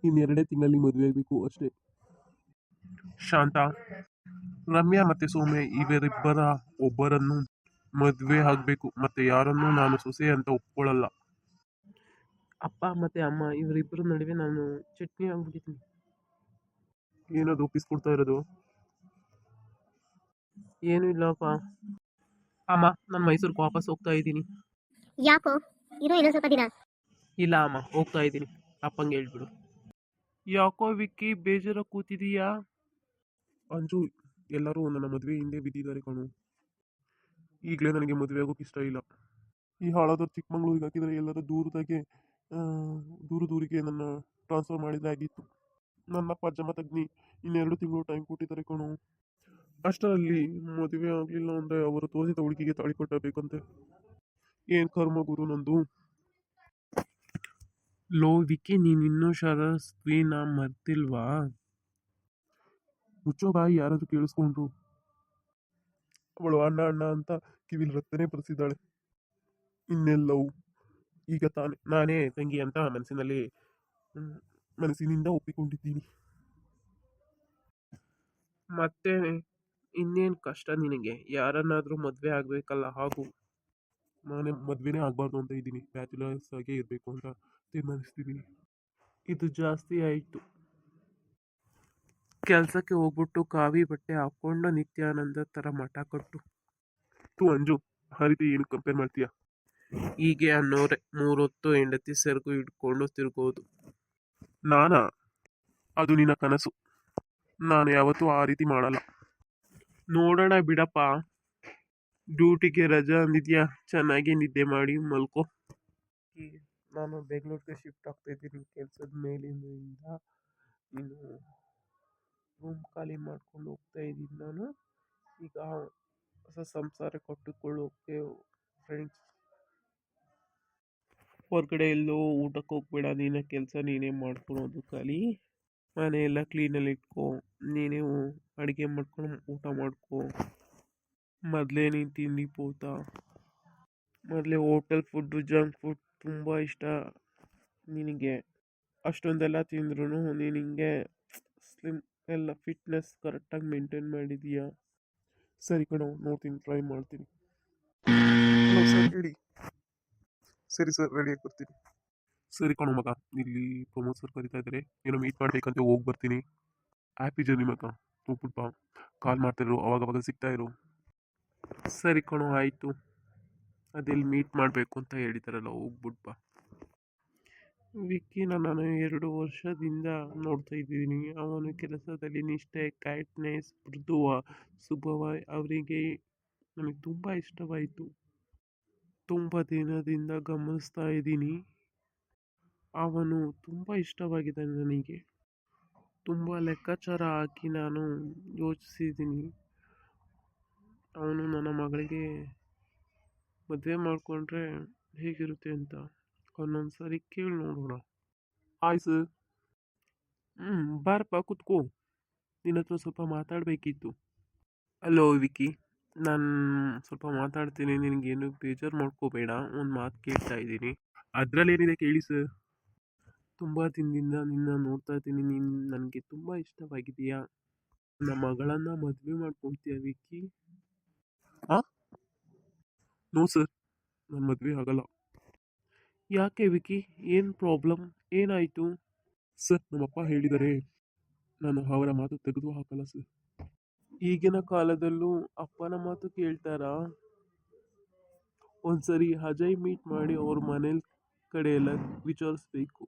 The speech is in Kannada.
ಇನ್ನೆರಡೇ ತಿಂಗಳಲ್ಲಿ ಮದುವೆ ಆಗಬೇಕು ಅಷ್ಟೇ. ಶಾಂತ, ರಮ್ಯಾ ಮತ್ತೆ ಸೌಮ್ಯ ಇವರಿಬ್ಬರ ಒಬ್ಬರನ್ನು ಮದುವೆ ಆಗ್ಬೇಕು, ಮತ್ತೆ ಯಾರನ್ನೂ ನಾನು ಸೊಸೆ ಅಂತ ಒಪ್ಕೊಳ್ಳಲ್ಲ. ಅಪ್ಪ ಮತ್ತೆ ಅಮ್ಮ ಇವರಿಬ್ಬರ ನಡುವೆ ನಾನು ಚಟ್ನಿ ಆಗ್ಬಿಟ್ಟಿದ್ದೀನಿ. ಏನದು ಒಪ್ಪಿಸ್ಕೊಡ್ತಾ ಇರೋದು? ಏನು ಇಲ್ಲಪ್ಪ. ಅಮ್ಮ, ನಾನು ಮೈಸೂರಿಗೆ ವಾಪಸ್ ಹೋಗ್ತಾ ಇದ್ದೀನಿ. ಯಾಕೋ ಇರೋ ಇನ್ನೊಂದು ಸ್ವಲ್ಪ ದಿನ. ಇಲ್ಲ ಅಮ್ಮ, ಹೋಗ್ತಾ ಇದ್ದೀನಿ. ಅಪ್ಪಂಗೆ ಹೇಳ್ಬಿಡು. ಯಾಕೋ ವಿಕ್ಕಿ ಬೇಜಾರ ಕೂತಿದೀಯಾ? ಅಂಜು, ಎಲ್ಲರೂ ನನ್ನ ಮದುವೆ ಹಿಂದೆ ಬಿದ್ದಿದ್ದಾರೆ ಕಣು. ಈಗಲೇ ನನಗೆ ಮದುವೆ ಆಗೋಕೆ ಇಷ್ಟ ಇಲ್ಲ. ಈ ಹಾಳಾದ ಚಿಕ್ಕಮಂಗ್ಳೂರಿಗೆ ಹಾಕಿದರೆ ಎಲ್ಲರ ದೂರದಾಗೆ ದೂರಿಗೆ ನನ್ನ ಟ್ರಾನ್ಸ್ಫರ್ ಮಾಡಿದರೆ ಆಗಿತ್ತು. ನನ್ನ ಪಜ್ಜಮ್ಮ ತಗ್ನಿ ಇನ್ನೆರಡು ತಿಂಗಳು ಟೈಮ್ ಕೊಟ್ಟಿದ್ದಾರೆ ಕಣು. ಅಷ್ಟರಲ್ಲಿ ಮದುವೆ ಆಗಲಿಲ್ಲ ಅಂದರೆ ಅವರು ತೋರಿಸಿದ ಹುಡುಗಿಗೆ ತಾಳಿ ಕಟ್ಟಬೇಕಂತೆ. ಏನು ಕರ್ಮ ಗುರು ನಂದು. ಲೋ ವಿಕ್ಕಿ, ನೀನಿನ್ನೂ ಶರಸ್ವಿನ ಮರ್ತಿಲ್ವಾ? ಮುಚ್ಚೋ ಬಾಯಿ, ಯಾರಾದ್ರೂ ಕೇಳಿಸ್ಕೊಂಡ್ರು. ಅವಳು ಅಣ್ಣ ಅಣ್ಣ ಅಂತ ಕಿವಿಲ್ ರಕ್ತನೇ ಬರ್ಸಿದ್ದಾಳೆ. ಇನ್ನೆಲ್ಲವು ಈಗ ನಾನೇ ತಂಗಿ ಅಂತ ಮನಸ್ಸಿನಿಂದ ಒಪ್ಪಿಕೊಂಡಿದ್ದೀನಿ. ಮತ್ತೆ ಇನ್ನೇನು ಕಷ್ಟ ನಿನಗೆ? ಯಾರನ್ನಾದ್ರೂ ಮದುವೆ ಆಗ್ಬೇಕಲ್ಲ, ಹಾಗೂ ನಾನೇ ಮದುವೆನೇ ಆಗಬಾರ್ದು ಅಂತ ಇದ್ದೀನಿ. ಬ್ಯಾಚುಲರ್ಸ್ ಆಗೇ ಇರಬೇಕು ಅಂತ ತೀರ್ಮಾನಿಸ್ತಿದ್ದೀನಿ. ಇದು ಜಾಸ್ತಿ ಆಯಿತು. ಕೆಲಸಕ್ಕೆ ಹೋಗ್ಬಿಟ್ಟು ಕಾವಿ ಬಟ್ಟೆ ಹಾಕೊಂಡು ನಿತ್ಯಾನಂದ ಥರ ಮಠ ಕಟ್ಟು. ಅಂಜು, ಆ ರೀತಿ ಏನು ಕಂಪೇರ್ ಮಾಡ್ತೀಯಾ? ಹೀಗೆ ಅನ್ನೋರೆ 3 ಹೊತ್ತು ಹೆಂಡತಿ ಸೆರಗು ಹಿಡ್ಕೊಂಡು ತಿರುಗೋದು. ನಾನಾ? ಅದು ನಿನ್ನ ಕನಸು. ನಾನು ಯಾವತ್ತೂ ಆ ರೀತಿ ಮಾಡಲ್ಲ. ನೋಡೋಣ ಬಿಡಪ್ಪ. ಡ್ಯೂಟಿಗೆ ರಜಾ ಅಂದಿದ್ಯಾ, ಚೆನ್ನಾಗಿ ನಿದ್ದೆ ಮಾಡಿ ಮಲ್ಕೋ. ನಾನು ಬೆಂಗಳೂರಿಗೆ ಶಿಫ್ಟ್ ಆಗ್ತಾ ಇದ್ದೀನಿ ಕೆಲಸದ ಮೇಲಿಂದ. ನೀನು ರೂಮ್ ಖಾಲಿ ಮಾಡ್ಕೊಂಡು ಹೋಗ್ತಾ ಇದ್ದೀನಿ ನಾನು. ಈಗ ಹೊಸ ಸಂಸಾರ ಕಟ್ಟಿಕೊಳ್ಳೋಕೆ ಫ್ರೆಂಡ್ಸ್. ಹೊರಗಡೆ ಎಲ್ಲೋ ಊಟಕ್ಕೆ ಹೋಗ್ಬೇಡ. ನಿನ್ನ ಕೆಲಸ ನೀನೇ ಮಾಡ್ಕೊಳೋದು ಖಾಲಿ. ಮನೆ ಎಲ್ಲ ಕ್ಲೀನಲ್ಲಿ ಇಟ್ಕೋ. ನೀನೇ ಅಡುಗೆ ಮಾಡ್ಕೊಂಡು ಊಟ ಮಾಡ್ಕೋ. ಮೊದಲೇ ನೀನು ತಿಂಡಿ ಪೋತ. ಮೊದಲೇ ಹೋಟೆಲ್ ಫುಡ್ಡು, ಜಂಕ್ ಫುಡ್ ತುಂಬ ಇಷ್ಟ ನಿನಗೆ. ಅಷ್ಟೊಂದೆಲ್ಲ ತಿಂದ್ರೂ ನೀನು ಹಿಂಗೆ ಸ್ಲಿಮ್ ಎಲ್ಲ ಫಿಟ್ನೆಸ್ ಕರೆಕ್ಟಾಗಿ ಮೇಂಟೈನ್ ಮಾಡಿದೀಯಾ? ಸರಿ ಕಣೋ, ನೋಡ್ತೀನಿ, ಟ್ರೈ ಮಾಡ್ತೀನಿ. ಹಲೋ ಸರ್, ಹೇಳಿ. ಸರಿ ಸರ್, ರೆಡಿಯಾಗಿ ಬರ್ತೀನಿ. ಸರಿ ಕಣೋ ಮಗ, ಇಲ್ಲಿ ಪ್ರಮೋದ್ ಸರ್ ಕರಿತಾ ಇದ್ದಾರೆ, ಏನೋ ಮೀಟ್ ಮಾಡ್ಬೇಕಂತ ಹೋಗಿ ಬರ್ತೀನಿ. ಹ್ಯಾಪಿ ಜರ್ನಿ ಮಗ. ಹೋಗ್ಬಿಟ್ಟು ಬಾ. ಕಾಲ್ ಮಾಡ್ತಾಯಿರು, ಅವಾಗವಾಗ ಸಿಗ್ತಾ ಇರು. ಸರಿ ಕಣೋ, ಆಯಿತು. ಅದೆಲ್ಲಿ ಮೀಟ್ ಮಾಡಬೇಕು ಅಂತ ಹೇಳಿದಾರಲ್ಲ, ಹೋಗ್ಬಿಟ್ಟು ಬಾ. ವಿಕ್ಕಿನ ನಾನು 2 ವರ್ಷದಿಂದ ನೋಡ್ತಾ ಇದ್ದೀನಿ. ಅವನು ಕೆಲಸದಲ್ಲಿ ನಿಷ್ಠೆ, ಕೈಂಡ್ನೆಸ್, ಮೃದುವ ಸ್ವಭಾವ ಅವರಿಗೆ ನನಗೆ ತುಂಬ ಇಷ್ಟವಾಯಿತು. ತುಂಬ ದಿನದಿಂದ ಗಮನಿಸ್ತಾ ಇದ್ದೀನಿ. ಅವನು ತುಂಬ ಇಷ್ಟವಾಗಿದ್ದಾನೆ ನನಗೆ. ತುಂಬ ಲೆಕ್ಕಾಚಾರ ಹಾಕಿ ನಾನು ಯೋಚಿಸಿದ್ದೀನಿ. ಅವನು ನನ್ನ ಮಗಳಿಗೆ ಮದುವೆ ಮಾಡಿಕೊಂಡ್ರೆ ಹೇಗಿರುತ್ತೆ ಅಂತ. ಅವನೊಂದ್ಸರಿ ಕೇಳಿ ನೋಡೋಣ. ಆಯ್ ಸರ್. ಬಾರಪ್ಪ ಕೂತ್ಕೋ. ನಿನ್ನ ಹತ್ರ ಸ್ವಲ್ಪ ಮಾತಾಡಬೇಕಿತ್ತು. ಹಲೋ ವಿಕ್ಕಿ, ನಾನು ಸ್ವಲ್ಪ ಮಾತಾಡ್ತೀನಿ, ನಿನಗೇನು ಬೇಜಾರು ಮಾಡ್ಕೋಬೇಡ. ಒಂದು ಮಾತು ಕೇಳ್ತಾ ಇದ್ದೀನಿ. ಅದರಲ್ಲೇನಿದೆ ಕೇಳಿ ಸರ್. ತುಂಬ ದಿನದಿಂದ ನಿನ್ನ ನೋಡ್ತಾ ಇದ್ದೀನಿ. ನೀನು ನನಗೆ ತುಂಬ ಇಷ್ಟವಾಗಿದೆಯಾ? ನಮ್ಮ ಮಗಳನ್ನು ಮದುವೆ ಮಾಡ್ಕೊಳ್ತೀಯ ವಿಕ್ಕಿ? ಹಾಂ? ನೋ ಸರ್, ನಾನು ಮದುವೆ ಆಗಲ್ಲ. ಯಾಕೆ ವಿಕ್ಕಿ, ಏನು ಪ್ರಾಬ್ಲಮ್? ಏನಾಯಿತು? ಸರ್, ನಮ್ಮಪ್ಪ ಹೇಳಿದ್ದಾರೆ, ನಾನು ಅವರ ಮಾತು ತೆಗೆದು ಹಾಕಲ್ಲ ಸರ್. ಈಗಿನ ಕಾಲದಲ್ಲೂ ಅಪ್ಪನ ಮಾತು ಕೇಳ್ತಾರಾ? ಒಂದ್ಸರಿ ಅಜಯ್ ಮೀಟ್ ಮಾಡಿ ಅವ್ರ ಮನೇಲಿ ಕಡೆ ಎಲ್ಲ ವಿಚಾರಿಸ್ಬೇಕು.